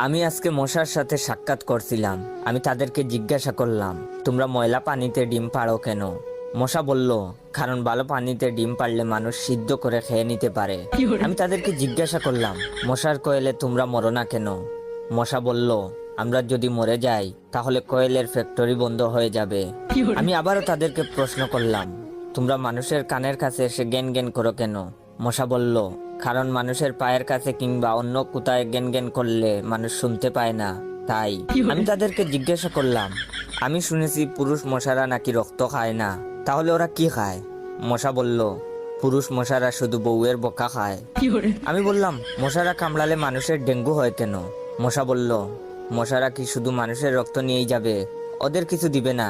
আমি আজকে মশার সাথে সাক্ষাৎ করছিলাম। আমি তাদেরকে জিজ্ঞাসা করলাম, তোমরা ময়লা পানিতে ডিম পাড়ো কেন? মশা বলল, কারণ ভালো পানিতে ডিম পারলে মানুষ সিদ্ধ করে খেয়ে নিতে পারে। আমি তাদেরকে জিজ্ঞাসা করলাম, মশার কোয়েলে তোমরা মরো না কেন? মশা বলল, আমরা যদি মরে যাই তাহলে কোয়েলের ফ্যাক্টরি বন্ধ হয়ে যাবে। আমি আবারও তাদেরকে প্রশ্ন করলাম, তোমরা মানুষের কানের কাছে এসে জ্ঞান জ্ঞান করো কেন? মশা বলল, কারণ মানুষের পায়ের কাছে কিংবা অন্য কোথায় জ্ঞান জ্ঞান করলে মানুষ শুনতে পায় না, তাই। আমি তাদেরকে জিজ্ঞাসা করলাম, আমি শুনেছি পুরুষ মশারা নাকি রক্ত খায় না, তাহলে ওরা কি খায়? মশা বলল, পুরুষ মশারা শুধু বউয়ের বোকা খায়। আমি বললাম, মশারা কামড়ালে মানুষের ডেঙ্গু হয় কেন? মশা বলল, মশারা কি শুধু মানুষের রক্ত নিয়েই যাবে? ওদের কিছু দিবে না।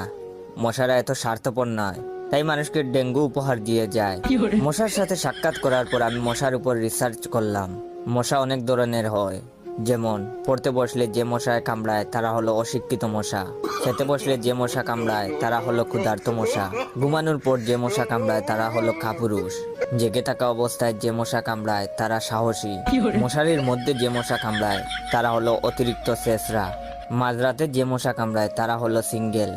মশারা এত স্বার্থপর নয়, তাই মানুষকে ডেঙ্গু উপহার দিয়ে যায়। মশার সাথে সাক্ষাৎ করার পর আমি মশার উপর রিসার্চ করলাম। মশা অনেক ধরনের হয়, যেমন পড়তে বসলে যে মশায় কামড়ায় তারা হলো অশিক্ষিত মশা, খেতে বসলে যে মশা কামড়ায় তারা হলো ক্ষুধার্ত মশা, ঘুমানোর পর যে মশা কামড়ায় তারা হলো কাপুরুষ, জেগে থাকা অবস্থায় যে মশা কামড়ায় তারা সাহসী, মশারির মধ্যে যে মশা কামড়ায় তারা হলো অতিরিক্ত শেষরা, মাঝরাতে যে মশা কামড়ায় তারা হলো সিঙ্গেল,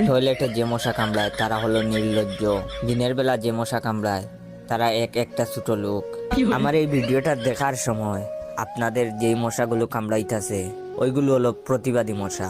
টয়লেটে যে মশা কামড়ায় তারা হলো নির্লজ্জ, দিনের বেলা যে মশা কামড়ায় তারা একটা ছোট লোক। আমার এই ভিডিওটা দেখার সময় আপনাদের যেই মশাগুলো কামড়াইতেছে ওইগুলো হলো প্রতিবাদী মশা।